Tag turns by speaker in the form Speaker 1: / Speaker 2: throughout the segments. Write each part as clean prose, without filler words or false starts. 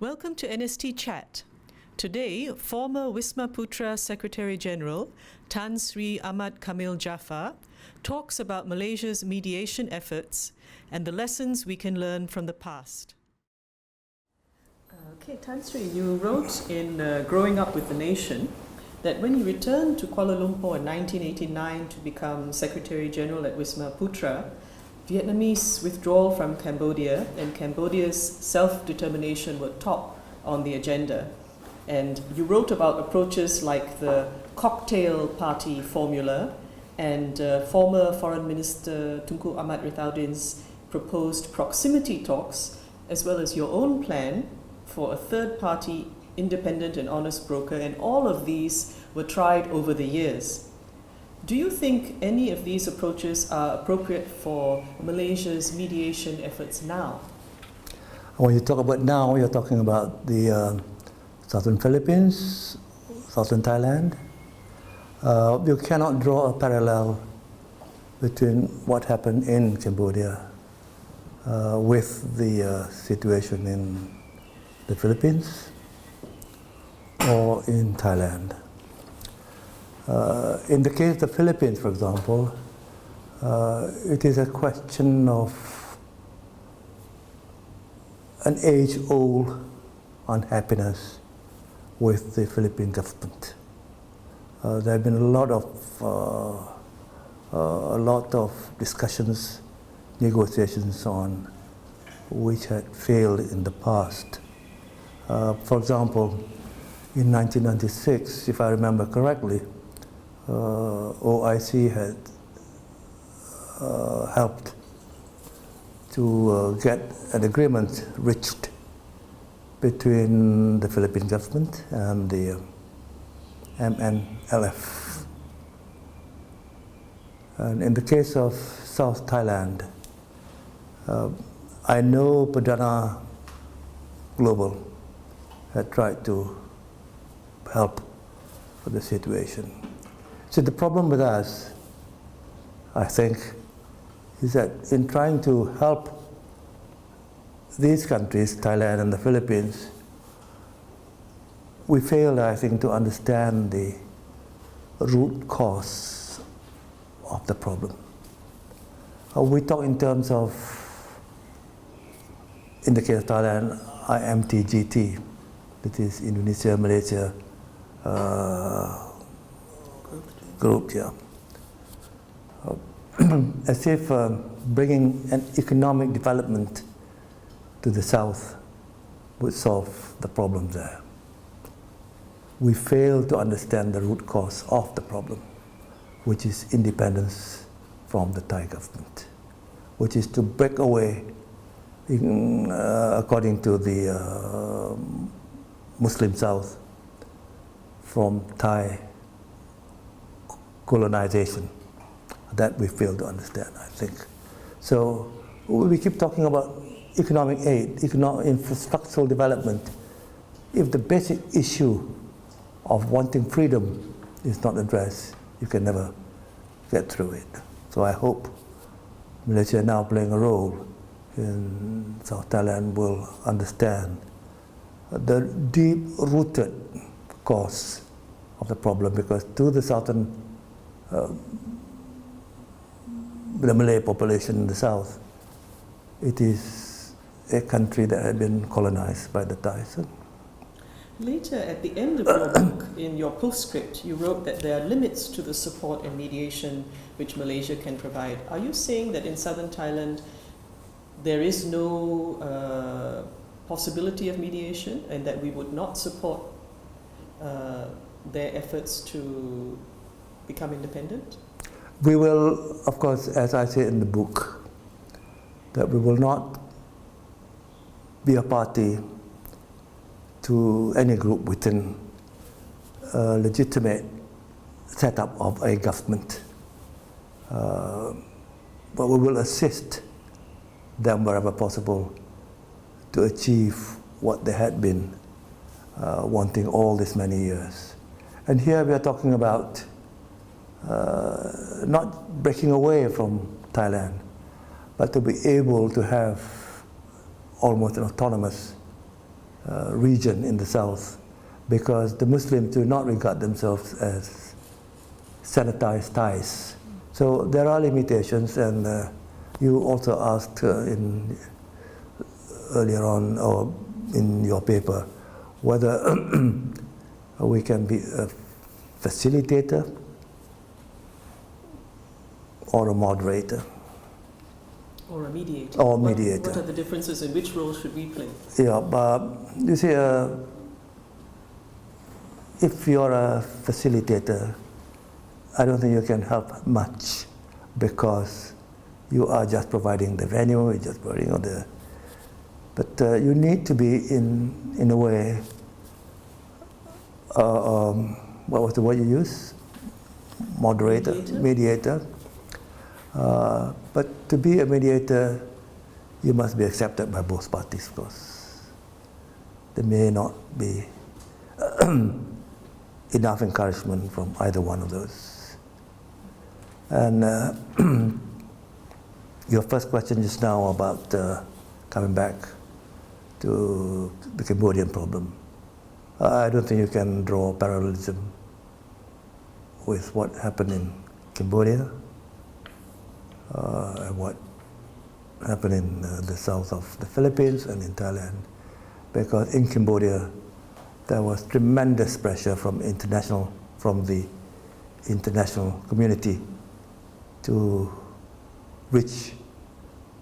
Speaker 1: Welcome to NSTChat. Today, former Wisma Putra Secretary General Tan Sri Ahmad Kamil Jaafar talks about Malaysia's mediation efforts and the lessons we can learn from the past. Okay, Tan Sri, you wrote in Growing Up with the Nation that when you returned to Kuala Lumpur in 1989 to become Secretary General at Wisma Putra, Vietnamese withdrawal from Cambodia and Cambodia's self-determination were top on the agenda. And you wrote about approaches like the cocktail party formula and former Foreign Minister Tunku Ahmad Rithaudin's proposed proximity talks, as well as your own plan for a third-party independent and honest broker, and all of these were tried over the years. Do you think any of these approaches are appropriate for Malaysia's mediation efforts now?
Speaker 2: When you talk about now, you're talking about the southern Philippines, southern Thailand. You cannot draw a parallel between what happened in Cambodia with the situation in the Philippines or in Thailand. In the case of the Philippines, for example, it is a question of an age-old unhappiness with the Philippine government. There have been a lot of discussions, negotiations on which had failed in the past. For example, in 1996, if I remember correctly, OIC had helped to get an agreement reached between the Philippine government and the MNLF. And in the case of South Thailand, I know Perdana Global had tried to help for the situation. So the problem with us, I think, is that in trying to help these countries, Thailand and the Philippines, we failed, I think, to understand the root cause of the problem. We talk in terms of, in the case of Thailand, IMTGT, that is Indonesia, Malaysia, group, yeah. As if bringing an economic development to the south would solve the problem there. We fail to understand the root cause of the problem, which is independence from the Thai government, which is to break away, according to the Muslim South, from Thai colonization. That we fail to understand, I think. So we keep talking about economic aid, economic infrastructural development. If the basic issue of wanting freedom is not addressed, you can never get through it. So I hope Malaysia, now playing a role in South Thailand, will understand the deep-rooted cause of the problem, because to the southern the Malay population in the south, it is a country that had been colonized by the Thais.
Speaker 1: Later, at the end of your book, in your postscript, you wrote that there are limits to the support and mediation which Malaysia can provide. Are you saying that in southern Thailand there is no possibility of mediation, and that we would not support their efforts to become independent?
Speaker 2: We will, of course, as I say in the book, that we will not be a party to any group within a legitimate setup of a government. But we will assist them wherever possible to achieve what they had been wanting all these many years. And here we are talking about not breaking away from Thailand, but to be able to have almost an autonomous region in the south, because the Muslims do not regard themselves as sanitized Thais. So there are limitations, and you also asked earlier on, or in your paper, whether we can be a facilitator or a moderator.
Speaker 1: Or a mediator.
Speaker 2: Or mediator.
Speaker 1: What are the differences, and which role should we play?
Speaker 2: Yeah, but you see, if you're a facilitator, I don't think you can help much, because you are just providing the venue, you're just providing all the. But you need to be in a way. What was the word you used? Moderator, mediator. But to be a mediator, you must be accepted by both parties, of course. There may not be enough encouragement from either one of those. And your first question just now about coming back to the Cambodian problem. I don't think you can draw parallelism with what happened in Cambodia and what happened in the south of the Philippines and in Thailand, because in Cambodia there was tremendous pressure from the international community to reach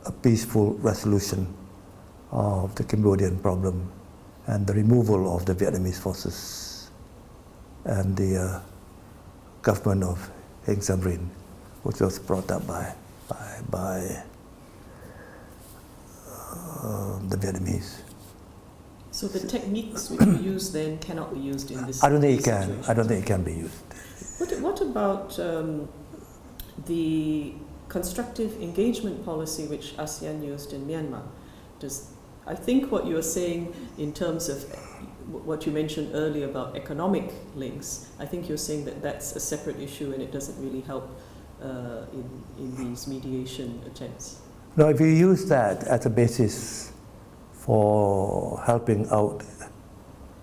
Speaker 2: a peaceful resolution of the Cambodian problem and the removal of the Vietnamese forces and the government of Heng Samrin, which was brought up by the Vietnamese.
Speaker 1: So the techniques which we use then cannot be used in this.
Speaker 2: I don't think it can. I don't think it can be used.
Speaker 1: What about the constructive engagement policy which ASEAN used in Myanmar? I think what you are saying in terms of what you mentioned earlier about economic links, I think you're saying that that's a separate issue and it doesn't really help in these mediation attempts.
Speaker 2: No, if you use that as a basis for helping out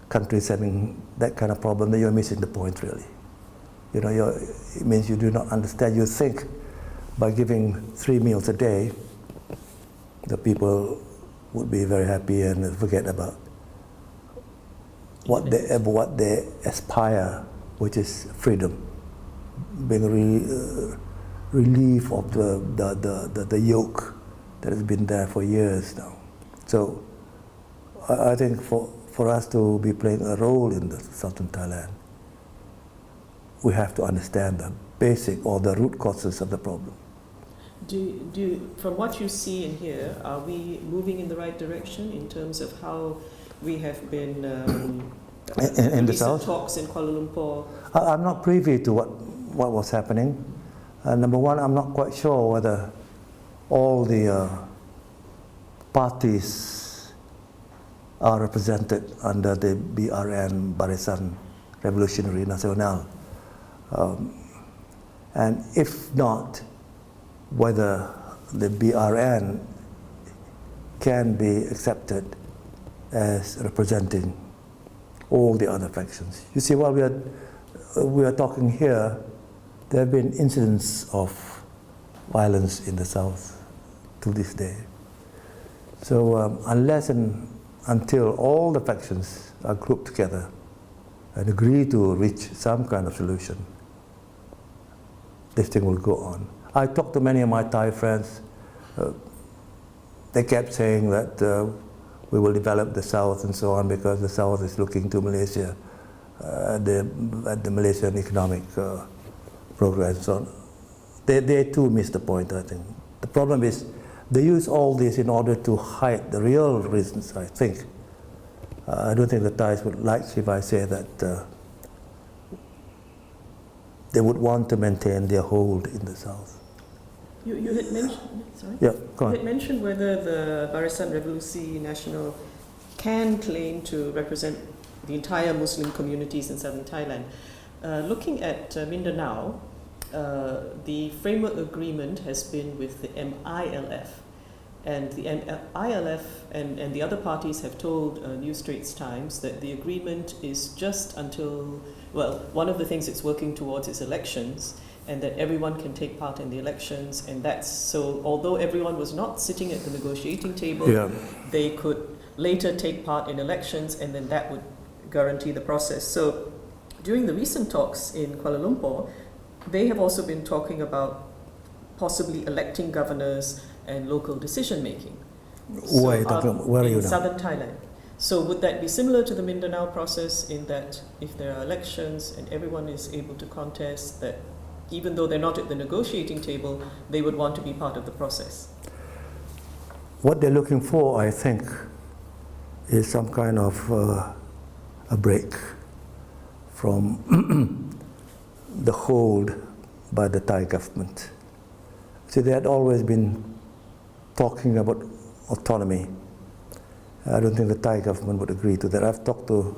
Speaker 2: countries having that kind of problem, then you're missing the point, really. You know, it means you do not understand. You think by giving 3 meals a day, the people would be very happy and forget about what they aspire, which is freedom, being relief of the yoke that has been there for years now. So I think for us to be playing a role in the southern Thailand, we have to understand the basic or the root causes of the problem.
Speaker 1: From what you see and hear, are we moving in the right direction in terms of how we have been
Speaker 2: in the south
Speaker 1: talks in Kuala Lumpur?
Speaker 2: I'm not privy to what was happening. Number one, I'm not quite sure whether all the parties are represented under the BRN, Barisan Revolutionary Nasional. And if not, whether the BRN can be accepted as representing all the other factions. You see, while we are talking here, there have been incidents of violence in the south to this day. So unless and until all the factions are grouped together and agree to reach some kind of solution, this thing will go on. I talked to many of my Thai friends. They kept saying that we will develop the South and so on because the South is looking to Malaysia, at the Malaysian economic progress and so on. They too missed the point, I think. The problem is they use all this in order to hide the real reasons, I think. I don't think the Thais would like if I say that they would want to maintain their hold in the South.
Speaker 1: You had mentioned, sorry?
Speaker 2: Yeah, go on.
Speaker 1: You had mentioned whether the Barisan Revolusi Nasional can claim to represent the entire Muslim communities in southern Thailand. Looking at Mindanao, the framework agreement has been with the MILF, And the ILF and the other parties have told New Straits Times that the agreement is just until, well, one of the things it's working towards is elections, and that everyone can take part in the elections. And that's so, although everyone was not sitting at the negotiating table,
Speaker 2: Yeah.
Speaker 1: they could later take part in elections, and then that would guarantee the process. So during the recent talks in Kuala Lumpur, they have also been talking about possibly electing governors and local decision making.
Speaker 2: Where are you talking about? Where are you
Speaker 1: in
Speaker 2: now?
Speaker 1: southern Thailand. So would that be similar to the Mindanao process in that if there are elections and everyone is able to contest, that even though they're not at the negotiating table, they would want to be part of the process?
Speaker 2: What they're looking for, I think, is some kind of a break from the hold by the Thai government. See, they had always been talking about autonomy. I don't think the Thai government would agree to that. I've talked to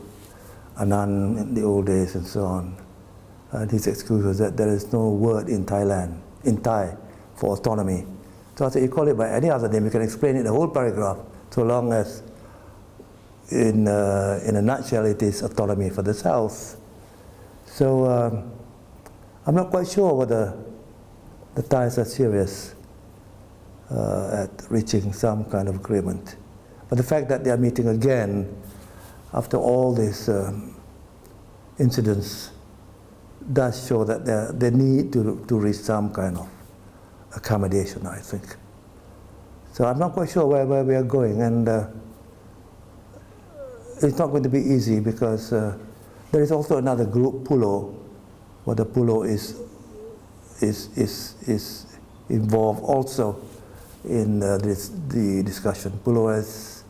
Speaker 2: Anand in the old days and so on, and his excuse was that there is no word in Thailand, in Thai, for autonomy. So I said, you call it by any other name, you can explain it in a whole paragraph, so long as in a nutshell it is autonomy for the South. So I'm not quite sure whether the Thais are serious at reaching some kind of agreement. But the fact that they are meeting again after all these incidents does show that they need to reach some kind of accommodation, I think. So I'm not quite sure where we are going, and it's not going to be easy because there is also another group, Pulo, where the Pulo is involved also in the discussion. Pulo's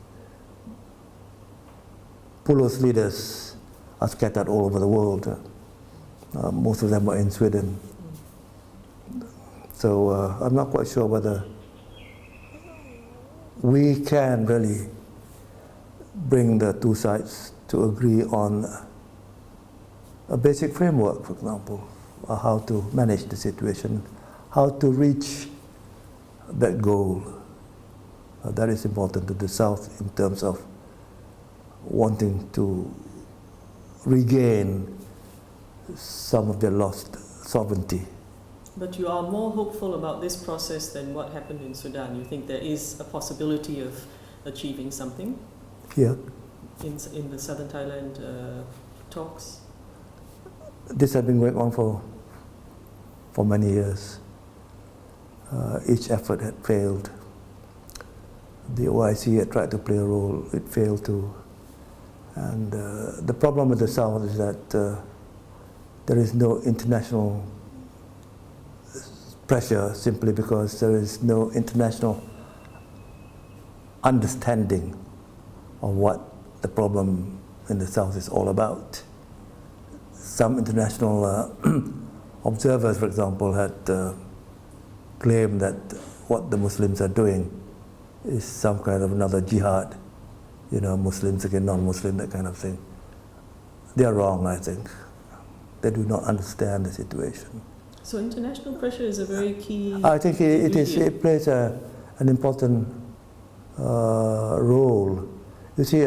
Speaker 2: leaders are scattered all over the world. Most of them are in Sweden. So I'm not quite sure whether we can really bring the two sides to agree on a basic framework, for example, how to manage the situation, how to reach that goal. That is important to the South in terms of wanting to regain some of their lost sovereignty.
Speaker 1: But you are more hopeful about this process than what happened in Sudan. You think there is a possibility of achieving something
Speaker 2: Here,
Speaker 1: in the Southern Thailand talks?
Speaker 2: this has been going on for many years. Each effort had failed. The OIC had tried to play a role, it failed too. And the problem with the South is that there is no international pressure simply because there is no international understanding of what the problem in the South is all about. Some international observers, for example, had claimed that what the Muslims are doing is some kind of another jihad, Muslims against non-Muslim, that kind of thing. They are wrong, I think. They do not understand the situation.
Speaker 1: So international pressure is a very key...
Speaker 2: I think it plays an important role. You see,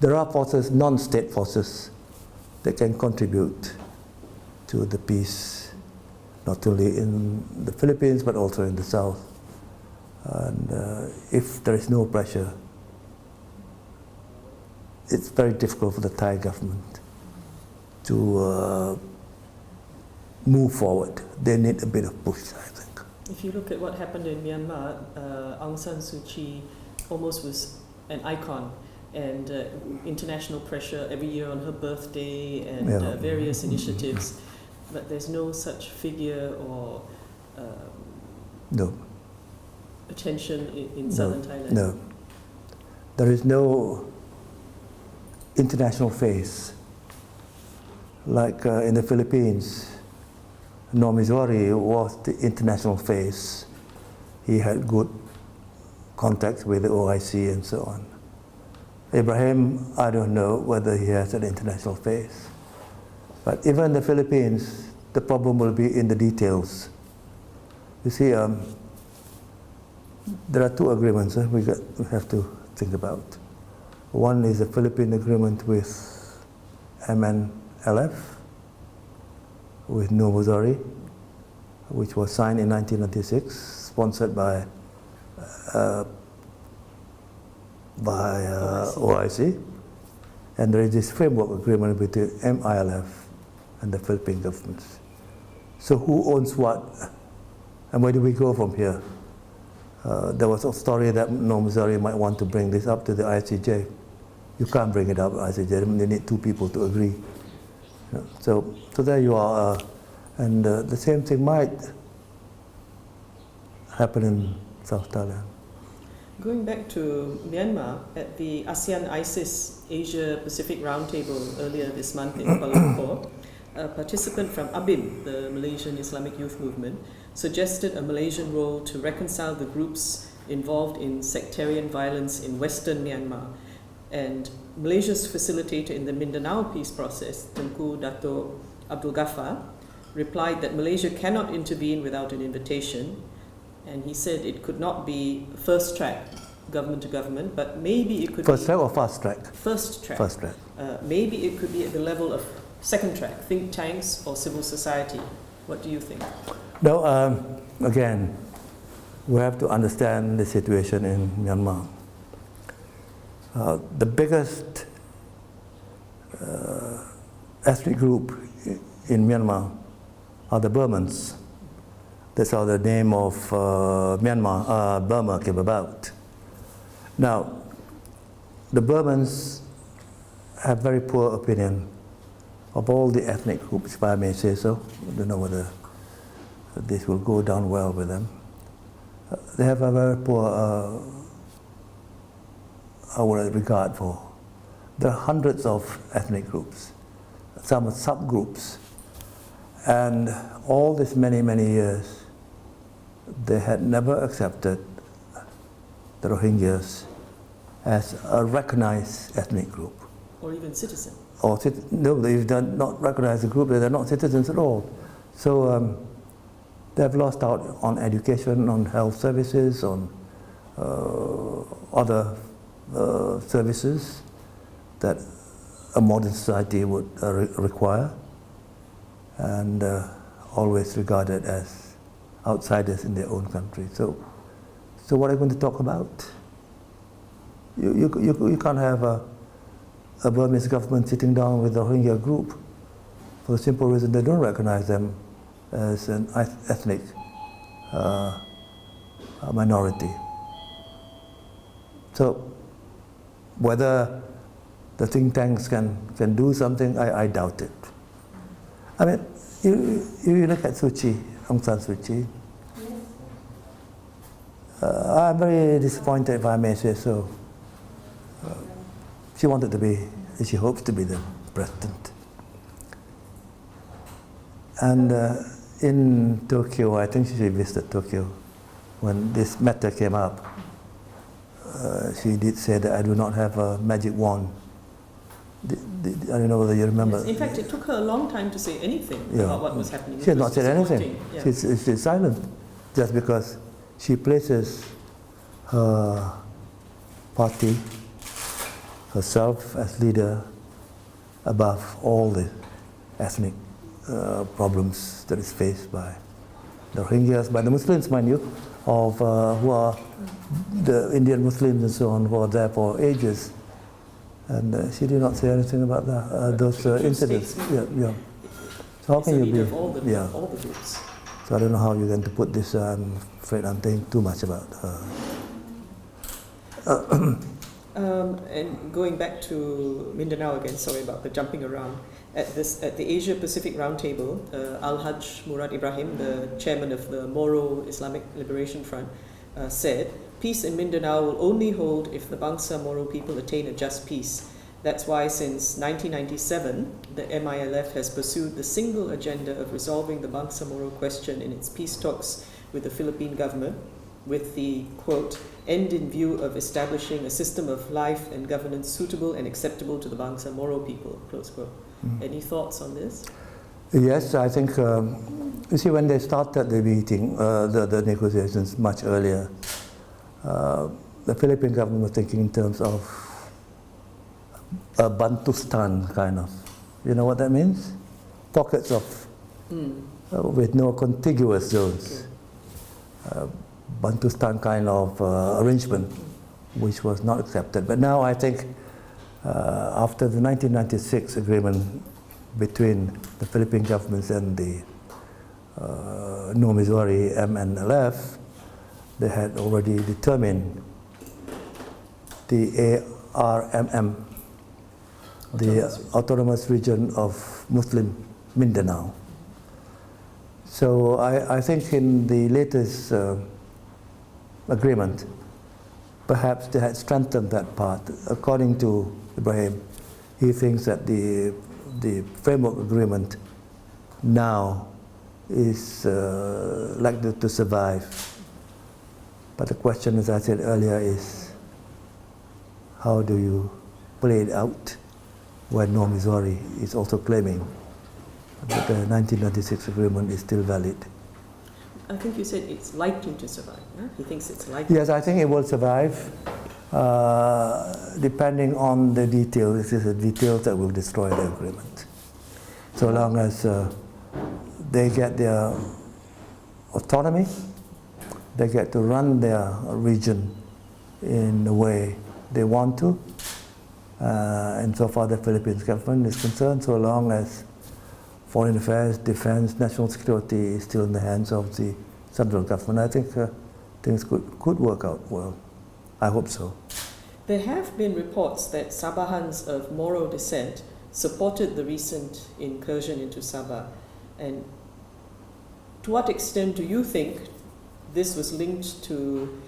Speaker 2: there are forces, non-state forces, that can contribute to the peace, not only in the Philippines, but also in the South. And if there is no pressure, it's very difficult for the Thai government to move forward. They need a bit of push, I think.
Speaker 1: If you look at what happened in Myanmar, Aung San Suu Kyi almost was an icon, and international pressure every year on her birthday and various initiatives, but there's no such figure or
Speaker 2: no
Speaker 1: attention in southern Thailand.
Speaker 2: No, there is no international face. Like in the Philippines, Nomizori was the international face. He had good contacts with the OIC and so on. Ibrahim, I don't know whether he has an international face. But even in the Philippines, the problem will be in the details. You see, there are two agreements we have to think about. One is the Philippine agreement with MNLF, with New Missouri, which was signed in 1996, sponsored by OIC. And there is this framework agreement between MILF and the Philippine governments. So who owns what, and where do we go from here? There was a story that New Missouri might want to bring this up to the ICJ. You can't bring it up to ICJ, they need two people to agree. So there you are, and the same thing might happen in South Thailand.
Speaker 1: Going back to Myanmar, at the ASEAN-ISIS Asia-Pacific Roundtable earlier this month in Kuala Lumpur, a participant from ABIM, the Malaysian Islamic Youth Movement, suggested a Malaysian role to reconcile the groups involved in sectarian violence in Western Myanmar. And Malaysia's facilitator in the Mindanao peace process, Tengku Dato' Abdul Ghaffar, replied that Malaysia cannot intervene without an invitation. And he said it could not be first track, government to government, but maybe it could
Speaker 2: first
Speaker 1: be...
Speaker 2: First track or fast track?
Speaker 1: First track.
Speaker 2: First track.
Speaker 1: Maybe it could be at the level of second track, think tanks or civil society. What do you think?
Speaker 2: No, again, we have to understand the situation in Myanmar. The biggest ethnic group in Myanmar are the Burmans. That's how the name of Myanmar, Burma came about. Now, the Burmans have very poor opinion of all the ethnic groups, if I may say so. I don't know whether this will go down well with them. They have a very poor regard for. There are hundreds of ethnic groups, some subgroups, and all these many, many years, they had never accepted the Rohingyas as a recognized ethnic group.
Speaker 1: Or even citizen.
Speaker 2: No, they've not recognized the group, they're not citizens at all. So they've lost out on education, on health services, on other services that a modern society would require, and always regarded as outsiders in their own country. So what are you going to talk about? You can't have a Burmese government sitting down with the Rohingya group for the simple reason they don't recognize them as an ethnic minority. So whether the think tanks can do something, I doubt it. I mean, you look at Aung San Suu Kyi. I'm very disappointed, if I may say so. She wanted to be, she hopes to be the president. And in Tokyo, I think she visited Tokyo, when this matter came up, she did say that I do not have a magic wand. I don't know whether you remember.
Speaker 1: Yes, in fact, it took her a long time to say anything about what was happening.
Speaker 2: She has not said anything.
Speaker 1: Yeah.
Speaker 2: She's silent, just because she places her party, herself as leader, above all the ethnic problems that is faced by the Rohingyas, by the Muslims, mind you, of who are the Indian Muslims and so on, who are there for ages. And she did not say anything about that, those incidents. Yeah. So how can you be?
Speaker 1: Of all the groups.
Speaker 2: So I don't know how you're going to put this. I'm afraid I'm saying too much about her.
Speaker 1: And going back to Mindanao again, sorry about the jumping around. At the Asia Pacific Roundtable, Al-Hajj Murad Ibrahim, the chairman of the Moro Islamic Liberation Front, said, "Peace in Mindanao will only hold if the Bangsa Moro people attain a just peace. That's why since 1997, the MILF has pursued the single agenda of resolving the Bangsa Moro question in its peace talks with the Philippine government, with the, quote, end in view of establishing a system of life and governance suitable and acceptable to the Bangsa Moro people," close quote. Any thoughts on this?
Speaker 2: Yes, I think, you see, when they started the meeting, the negotiations much earlier, the Philippine government was thinking in terms of a Bantustan kind of. You know what that means? Pockets of, with no contiguous zones. Bantustan kind of arrangement, which was not accepted. But now I think after the 1996 agreement between the Philippine governments and the No-Missouri MNLF, they had already determined the ARMM, the Autonomous Region of Muslim Mindanao. So I think in the latest agreement, perhaps they had strengthened that part. According to Ibrahim, he thinks that the framework agreement now is likely to survive. But the question, as I said earlier, is how do you play it out when No-Missouri is also claiming that the 1996 agreement is still valid?
Speaker 1: I think you said it's likely to survive. Huh? He thinks it's likely.
Speaker 2: Yes, I think it will survive, depending on the details. It is the details that will destroy the agreement. So long as they get their autonomy, they get to run their region in the way they want to, and so far the Philippines government is concerned, so long as foreign affairs, defense, national security is still in the hands of the central government, I think things could work out well. I hope so.
Speaker 1: There have been reports that Sabahans of Moro descent supported the recent incursion into Sabah. And to what extent do you think this was linked to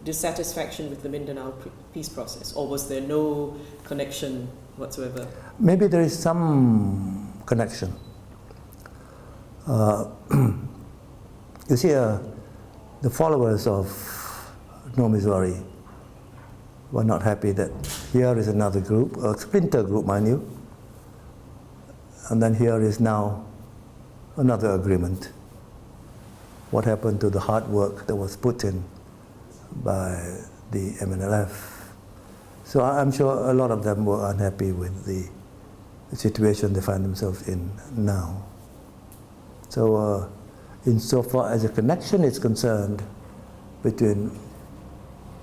Speaker 1: dissatisfaction with the Mindanao peace process, or was there no connection whatsoever?
Speaker 2: Maybe there is some connection. You see, the followers of No-Missouri were not happy that here is another group, a splinter group, mind you, and then here is now another agreement. What happened to the hard work that was put in by the MNLF? So I'm sure a lot of them were unhappy with the situation they find themselves in now. So insofar as a connection is concerned between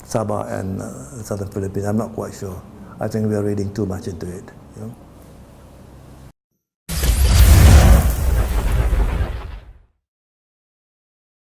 Speaker 2: Sabah and southern Philippines, I'm not quite sure. I think we are reading too much into it. You know?